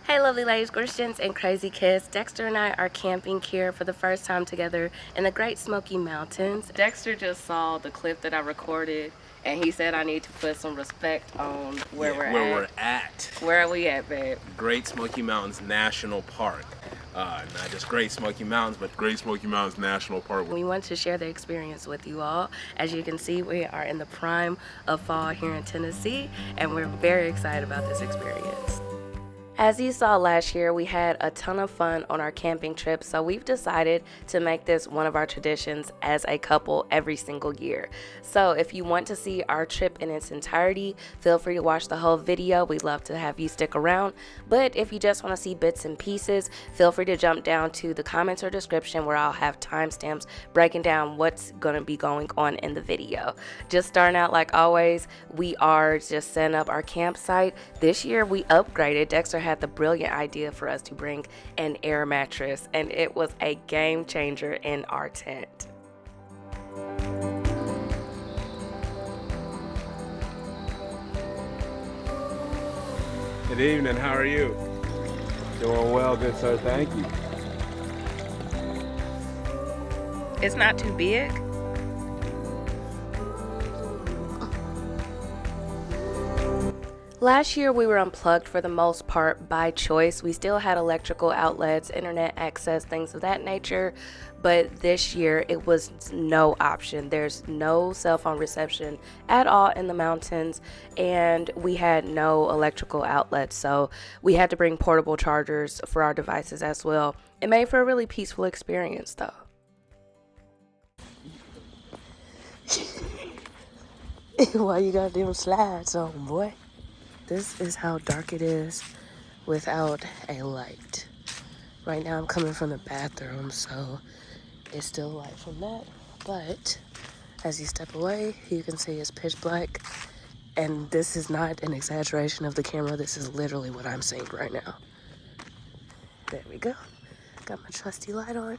Hey lovely ladies, Christians, and crazy kids. Dexter and I are camping here for the first time together in the Great Smoky Mountains. Dexter just saw the clip that I recorded and he said I need to put some respect on where we're at. Where are we at, babe? Great Smoky Mountains National Park. Not just Great Smoky Mountains, but Great Smoky Mountains National Park. We want to share the experience with you all. As you can see, we are in the prime of fall here in Tennessee, and we're very excited about this experience. As you saw last year, we had a ton of fun on our camping trip, so we've decided to make this one of our traditions as a couple every single year. So if you want to see our trip in its entirety, feel free to watch the whole video. We'd love to have you stick around. But if you just want to see bits and pieces, feel free to jump down to the comments or description where I'll have timestamps breaking down what's going to be going on in the video. Just starting out like always, we are just setting up our campsite. This year we upgraded. Dexter had the brilliant idea for us to bring an air mattress, and it was a game changer in our tent. Good evening, how are you? Doing well, good sir, thank you. It's not too big. Last year we were unplugged for the most part by choice. We still had electrical outlets, internet access, things of that nature, but this year it was no option. There's no cell phone reception at all in the mountains, and we had no electrical outlets, so we had to bring portable chargers for our devices as well. It made for a really peaceful experience though. Why you got them slides on, boy? This is how dark it is without a light. Right now I'm coming from the bathroom, so it's still light from that. But as you step away, you can see it's pitch black. And this is not an exaggeration of the camera. This is literally what I'm seeing right now. There we go. Got my trusty light on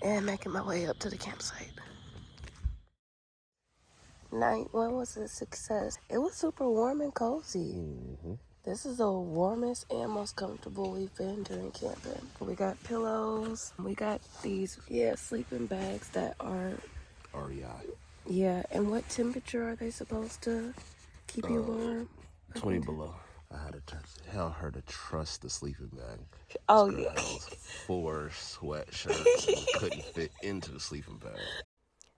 and making my way up to the campsite. Night one was a success. It was super warm and cozy. This is the warmest and most comfortable we've been during camping. We got pillows. We got these, sleeping bags that are REI. Yeah, and what temperature are they supposed to keep you warm? 20 below. I had to tell her to trust the sleeping bag. Oh, This girl yeah. has 4 sweatshirts and couldn't fit into the sleeping bag.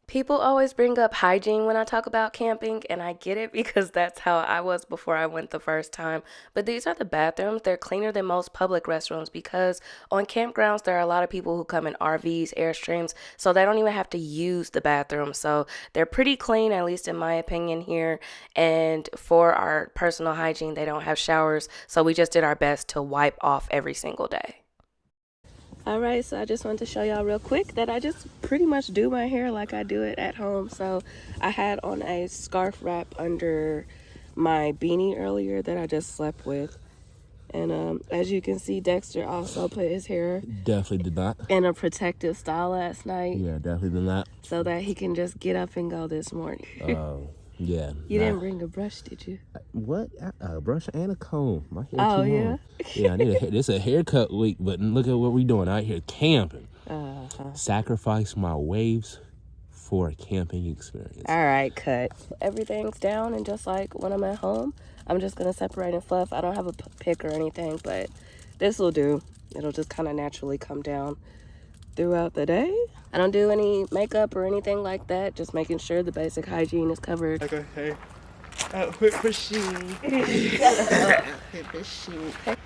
People always bring up hygiene when I talk about camping, and I get it because that's how I was before I went the first time. But these are the bathrooms. They're cleaner than most public restrooms because on campgrounds, there are a lot of people who come in RVs, Airstreams, so they don't even have to use the bathroom. So they're pretty clean, at least in my opinion here. And for our personal hygiene, they don't have showers, so we just did our best to wipe off every single day. All right, so I just wanted to show y'all real quick that I just pretty much do my hair like I do it at home. So I had on a scarf wrap under my beanie earlier that I just slept with. And as you can see, Dexter also put his hair Definitely did not. in a protective style last night. Yeah, definitely did not. So that he can just get up and go this morning. Yeah. You didn't bring a brush, did you? What? A brush and a comb. My hair Oh, too yeah? long. Yeah, I need a hair. This is a haircut week, but look at what we doing out here camping. Sacrifice my waves for a camping experience. All right, cut. Everything's down, and just like when I'm at home, I'm just going to separate and fluff. I don't have a pick or anything, but this will do. It'll just kind of naturally come down throughout the day. I don't do any makeup or anything like that, just making sure the basic hygiene is covered. Okay, hey. Whip machine.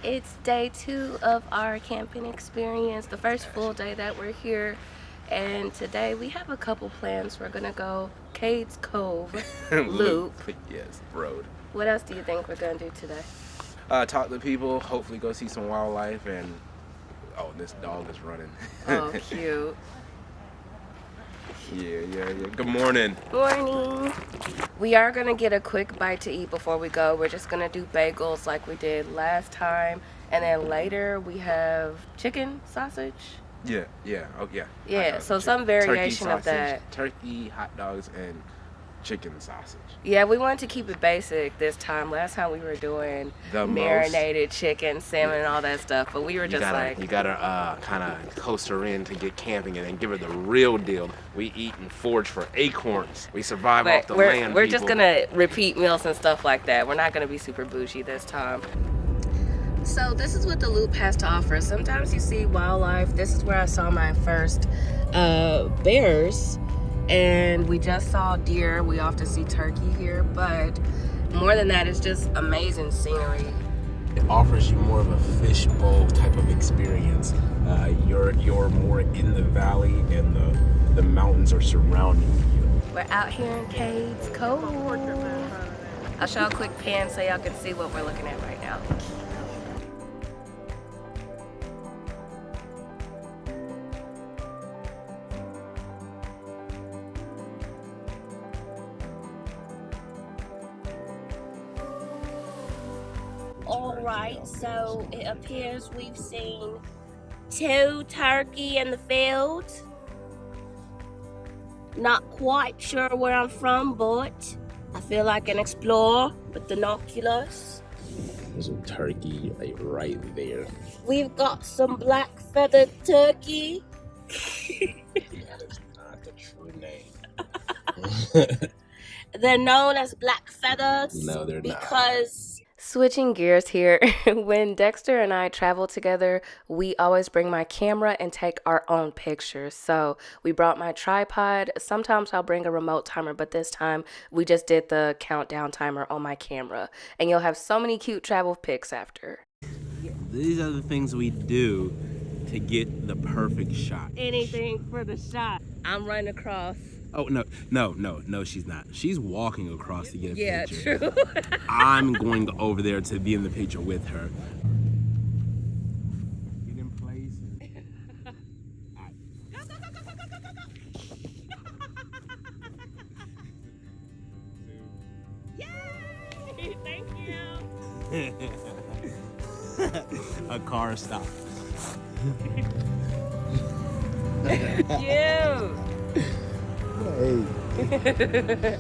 It's day 2 of our camping experience, the first full day that we're here. And today we have a couple plans. We're gonna go Cades Cove Loop. Yes, road. What else do you think we're gonna do today? Talk to people, hopefully go see some wildlife, and this dog is running. Oh, cute. Yeah. Good morning. Morning. We are gonna get a quick bite to eat before we go. We're just gonna do bagels like we did last time, and then later we have chicken sausage. Yeah. Oh, yeah. Yeah, so some variation turkey of that. Turkey, hot dogs, and chicken sausage. Yeah, we wanted to keep it basic this time. Last time we were doing The marinated chicken, salmon, and all that stuff, but we were just you gotta kind of coast her in to get camping and then give her the real deal. We eat and forage for acorns. We survive off the land. We're just gonna repeat meals and stuff like that. We're not gonna be super bougie this time. So this is what the loop has to offer. Sometimes you see wildlife. This is where I saw my first bears, and we just saw deer. We often see turkey here, but more than that, it's just amazing scenery. It offers you more of a fishbowl type of experience. You're more in the valley, and the mountains are surrounding you. We're out here in Cades Cove. I'll show a quick pan so y'all can see what we're looking at right now. Alright, so it appears we've seen 2 turkey in the field. Not quite sure where I'm from, but I feel like an explorer with binoculars. There's a turkey like right there. We've got some black feathered turkey. That is not the true name. They're known as black feathers. No, they're not. Because switching gears here, when Dexter and I travel together, we always bring my camera and take our own pictures. So we brought my tripod. Sometimes I'll bring a remote timer, but this time we just did the countdown timer on my camera. And you'll have so many cute travel pics after. These are the things we do to get the perfect shot. Anything for the shot. I'm running across. Oh, no, she's not. She's walking across to get a picture. Yeah, true. I'm going over there to be in the picture with her. Get in place. Yay! Thank you. A car stop. Cute. Hey.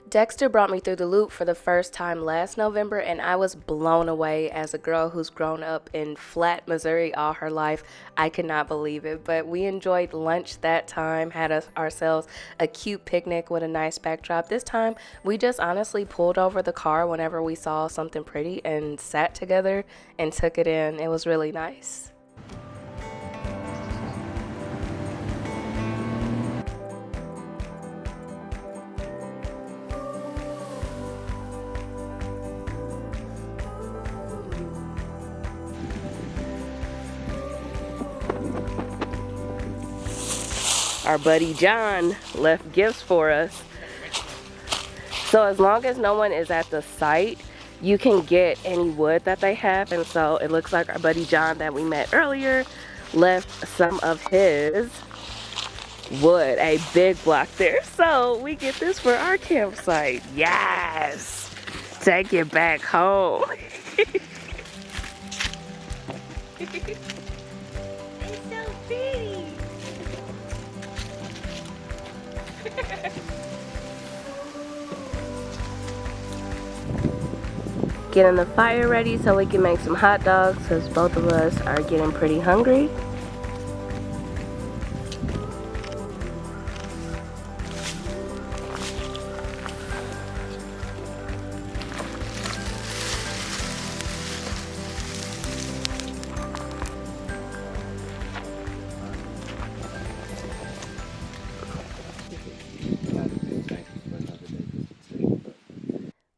Dexter brought me through the loop for the first time last November, and I was blown away. As a girl who's grown up in Flat, Missouri all her life, I could not believe it. But we enjoyed lunch that time, had ourselves a cute picnic with a nice backdrop. This time, we just honestly pulled over the car whenever we saw something pretty and sat together and took it in. It was really nice. Our buddy John left gifts for us. So as long as no one is at the site, you can get any wood that they have. And so it looks like our buddy John that we met earlier left some of his wood, a big block there. So we get this for our campsite. Yes! Take it back home. It's so pretty. Getting the fire ready so we can make some hot dogs, because both of us are getting pretty hungry.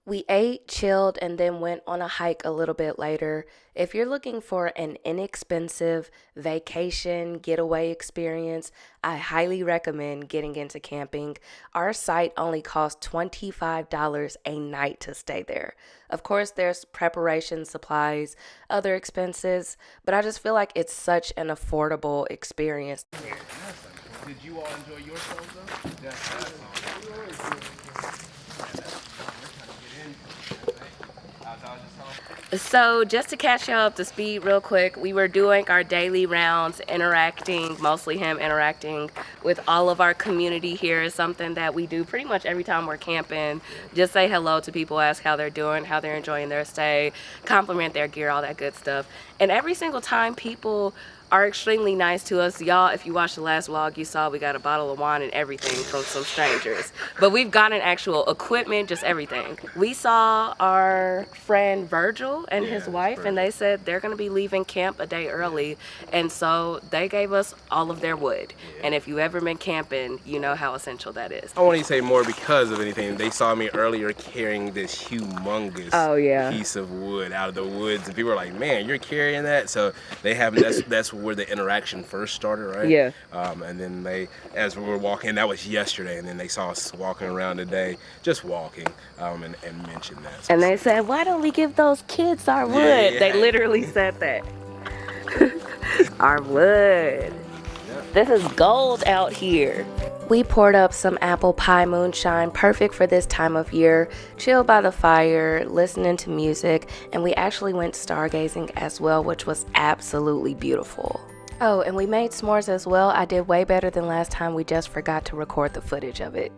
We ate, chilled, and then went on a hike a little bit later. If you're looking for an inexpensive vacation getaway experience, I highly recommend getting into camping. Our site only costs $25 a night to stay there. Of course, there's preparation supplies, other expenses, but I just feel like it's such an affordable experience. Did you all enjoy yourselves though? Yes. As I was just telling So just to catch y'all up to speed real quick, we were doing our daily rounds, interacting, mostly him interacting with all of our community here. Is something that we do pretty much every time we're camping. Just say hello to people, ask how they're doing, how they're enjoying their stay, compliment their gear, all that good stuff. And every single time people are extremely nice to us. Y'all, if you watched the last vlog, you saw we got a bottle of wine and everything from some strangers. But we've gotten actual equipment, just everything. We saw our friend Virgil and his wife, and they said they're gonna be leaving camp a day early. And so they gave us all of their wood. And if you ever been camping, you know how essential that is. I want to say more because of anything. They saw me earlier carrying this humongous piece of wood out of the woods, and people were like, "Man, you're carrying that?" So they have that's where the interaction first started, right? Yeah. And then they, as we were walking, that was yesterday, and then they saw us walking around today, just walking, and mentioned that. And they said, "Why don't we give those kids our wood?" Yeah. They literally said that. Our wood. This is gold out here. We poured up some apple pie moonshine, perfect for this time of year. Chill by the fire, listening to music, and we actually went stargazing as well, which was absolutely beautiful. Oh, and we made s'mores as well. I did way better than last time. We just forgot to record the footage of it.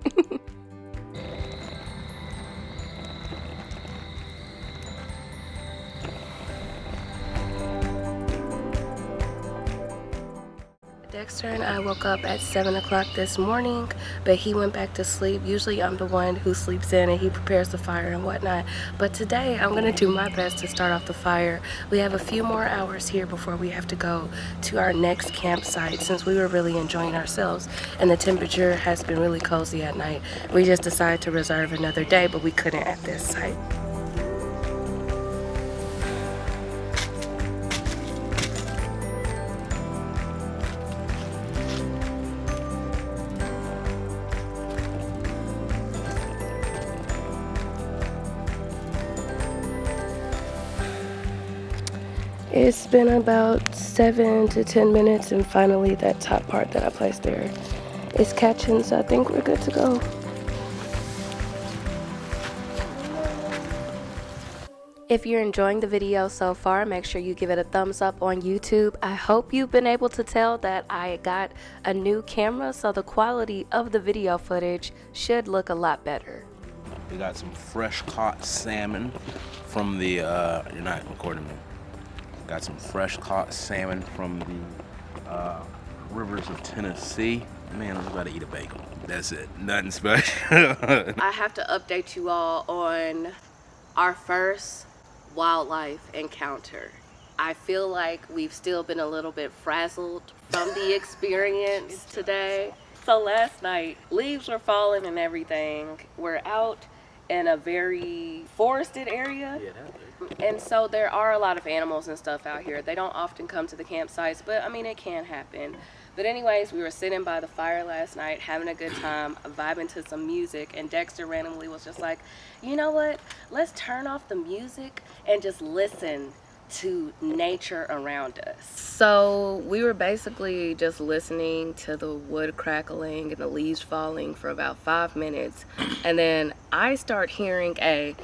Dexter and I woke up at 7 o'clock this morning, but he went back to sleep. Usually I'm the one who sleeps in and he prepares the fire and whatnot. But today I'm gonna do my best to start off the fire. We have a few more hours here before we have to go to our next campsite, since we were really enjoying ourselves and the temperature has been really cozy at night. We just decided to reserve another day, but we couldn't at this site. It's been about 7 to 10 minutes, and finally that top part that I placed there is catching, so I think we're good to go. If you're enjoying the video so far, make sure you give it a thumbs up on YouTube. I hope you've been able to tell that I got a new camera, so the quality of the video footage should look a lot better. We got some fresh caught salmon from the, you're not recording me. Got some fresh caught salmon from the rivers of Tennessee. Man, I'm about to eat a bagel. That's it. Nothing special. I have to update you all on our first wildlife encounter. I feel like we've still been a little bit frazzled from the experience today. So last night, leaves were falling and everything. We're out in a very forested area. And so there are a lot of animals and stuff out here. They don't often come to the campsites, but I mean, it can happen. But anyways, we were sitting by the fire last night, having a good time, vibing to some music, and Dexter randomly was just like, you know what? Let's turn off the music and just listen to nature around us. So we were basically just listening to the wood crackling and the leaves falling for about 5 minutes. And then I start hearing a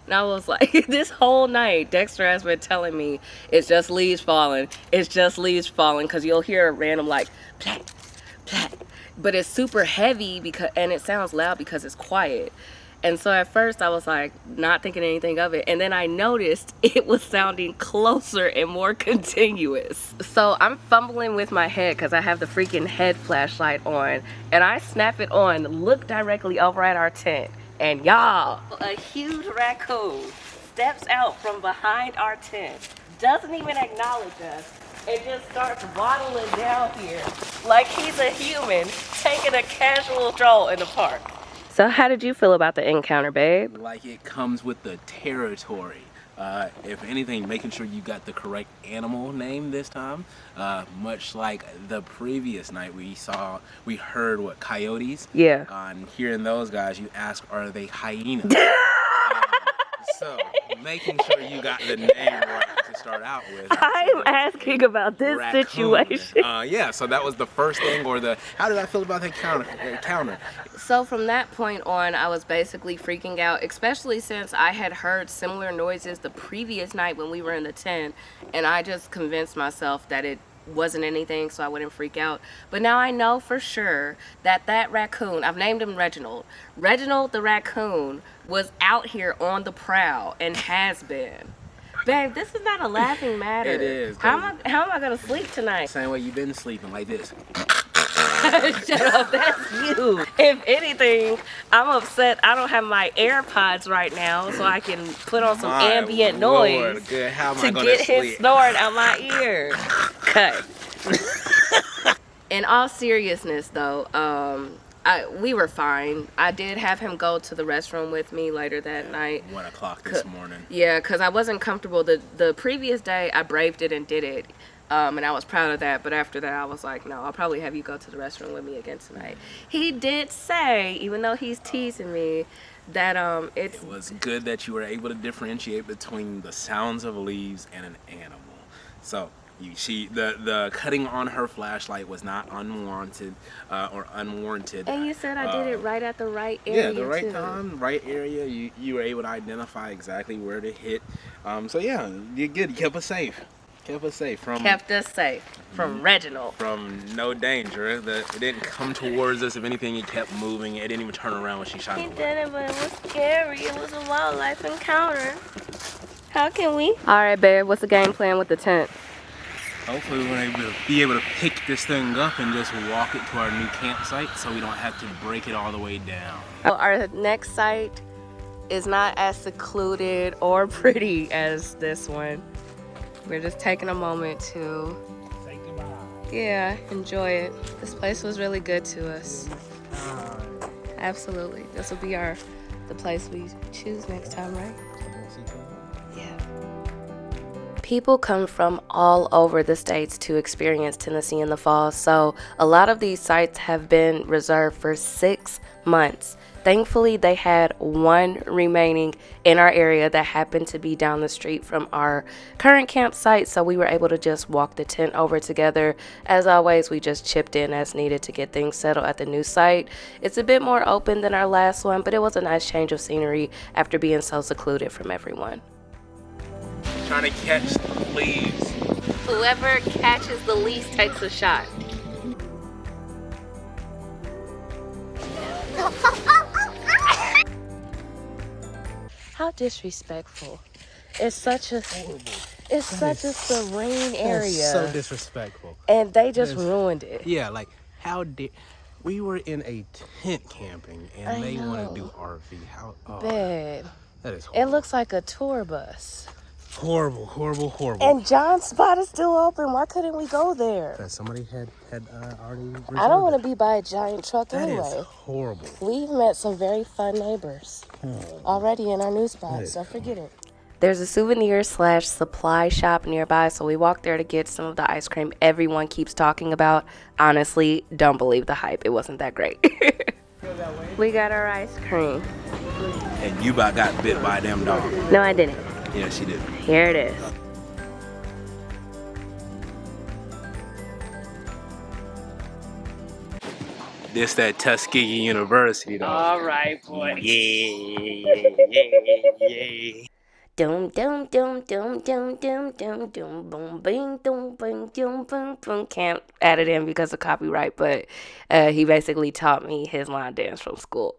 and I was like, this whole night, Dexter has been telling me, it's just leaves falling. It's just leaves falling, because you'll hear a random like, plat, plat. But it's super heavy and it sounds loud because it's quiet. And so at first I was like, not thinking anything of it. And then I noticed it was sounding closer and more continuous. So I'm fumbling with my head because I have the freaking head flashlight on. And I snap it on, look directly over at our tent. And y'all, a huge raccoon steps out from behind our tent, doesn't even acknowledge us, and just starts waddling down here like he's a human taking a casual stroll in the park. So how did you feel about the encounter, babe? Like it comes with the territory. If anything, making sure you got the correct animal name this time. Much like the previous night, we heard what, coyotes? Yeah. On hearing those guys, you ask, are they hyenas? So making sure you got the name right to start out with. I'm asking about this situation. Yeah, so that was the first thing, how did I feel about the encounter? So from that point on, I was basically freaking out, especially since I had heard similar noises the previous night when we were in the tent, and I just convinced myself that it wasn't anything so I wouldn't freak out. But now I know for sure that raccoon, I've named him Reginald. Reginald the raccoon was out here on the prowl and has been. Babe, this is not a laughing matter. It is. How am I gonna sleep tonight? Same way you've been sleeping, like this. Shut up, that's you. If anything, I'm upset I don't have my AirPods right now so I can put on some ambient noise Good. How am I to gonna get his sleep? snoring out my ear. Cut. In all seriousness though, we were fine. I did have him go to the restroom with me later that night. 1 o'clock this morning. Yeah, because I wasn't comfortable. The previous day I braved it and did it. And I was proud of that, but after that I was like, no, I'll probably have you go to the restroom with me again tonight. He did say, even though he's teasing me, that It was good that you were able to differentiate between the sounds of leaves and an animal. So the cutting on her flashlight was not unwanted or unwarranted. And you said I did it right at the right area. Yeah, the right too. time, right area. You were able to identify exactly where to hit. So yeah, you good. You kept us safe. Kept us safe from Reginald. From no danger. It didn't come towards us. If anything, it kept moving. It didn't even turn around when she shot He it. didn't, but it was scary. It was a wildlife encounter. How can we? All right, babe. What's the game plan with the tent? Hopefully we'll be able to pick this thing up and just walk it to our new campsite so we don't have to break it all the way down. Well, our next site is not as secluded or pretty as this one. We're just taking a moment to Say goodbye. Yeah, enjoy it. This place was really good to us. Absolutely. This will be the place we choose next time, right? Yeah. People come from all over the states to experience Tennessee in the fall, so a lot of these sites have been reserved for 6 months. Thankfully, they had one remaining in our area that happened to be down the street from our current campsite, so we were able to just walk the tent over together. As always, we just chipped in as needed to get things settled at the new site. It's a bit more open than our last one, but it was a nice change of scenery after being so secluded from everyone. Trying to catch the leaves. Whoever catches the least takes a shot. How disrespectful. It's such a serene area. So disrespectful. And they just ruined it. Yeah, like how did we were in a tent camping and they want to do RV. Babe, that is horrible. it looks like a tour bus. Horrible. And John's spot is still open. Why couldn't we go there? That somebody had already reserved. I don't want to be by a giant truck anyway. That is horrible. We've met some very fun neighbors already in our new spot, so forget it. There's a souvenir/supply shop nearby, so we walked there to get some of the ice cream everyone keeps talking about. Honestly, don't believe the hype. It wasn't that great. We got our ice cream. And you got bit by a damn dog. No, I didn't. Yeah, she did. Here it is. This that Tuskegee University, though. All right, boy. Yeah. Dum dum dum dum dum dum dum dum boom bing dum bing dum boom boom. Can't add it in because of copyright, but he basically taught me his line dance from school.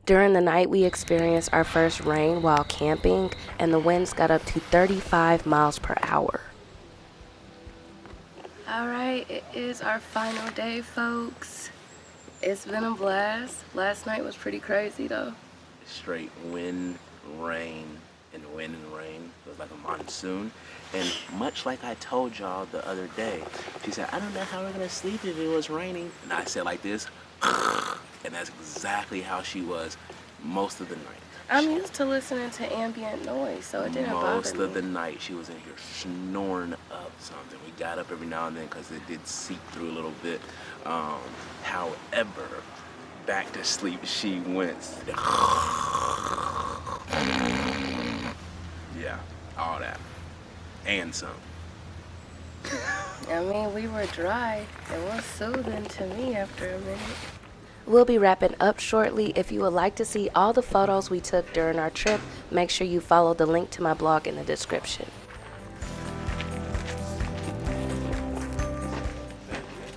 During the night, we experienced our first rain while camping, and the winds got up to 35 miles per hour. All right, it is our final day, folks. It's been a blast. Last night was pretty crazy, though. Straight wind, rain, and wind and rain. It was like a monsoon. And much like I told y'all the other day, she said, I don't know how we're going to sleep if it was raining. And I said like this, and that's exactly how she was most of the night. I'm used to listening to ambient noise, so it didn't bother me. Most of the night, she was in here snoring up something. We got up every now and then because it did seep through a little bit. However, back to sleep she went. all that, and some. I mean, we were dry. It was soothing to me after a minute. We'll be wrapping up shortly. If you would like to see all the photos we took during our trip, make sure you follow the link to my blog in the description.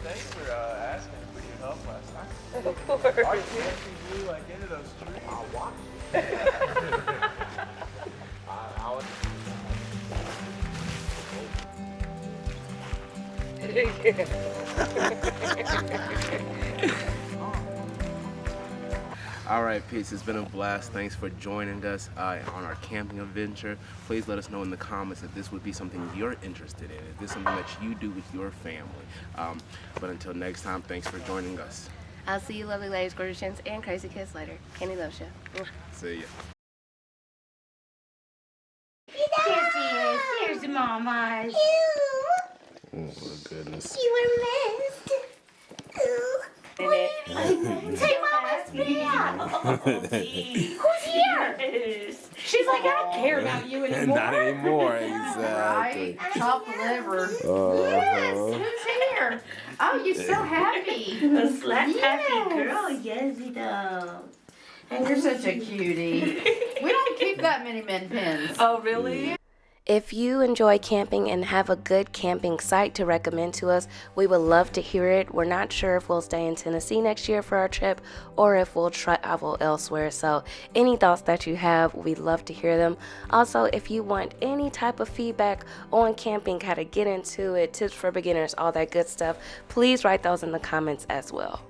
Thanks for asking for your help last night. Of course. Our kids blew like into those trees. I'll watch. All right, peeps, it's been a blast. Thanks for joining us on our camping adventure. Please let us know in the comments if this would be something you're interested in, if this is something that you do with your family. But until next time, thanks for joining us. I'll see you lovely ladies, gorgeous gents, and crazy kids later. KandeeLovesYa. See ya. Here's Mama's. Oh, goodness. You were missed. Take Mama's meow. Who's here? She's like, I don't care about you anymore. Not anymore, exactly. Right? Chopped liver. Yes, who's here? Oh, you're so happy. A slap happy Yes. girl, yes, he does. And you're such a cutie. We don't keep that many min pins. Oh, really? If you enjoy camping and have a good camping site to recommend to us, we would love to hear it. We're not sure if we'll stay in Tennessee next year for our trip or if we'll travel elsewhere. So any thoughts that you have, we'd love to hear them. Also, if you want any type of feedback on camping, how to get into it, tips for beginners, all that good stuff, please write those in the comments as well.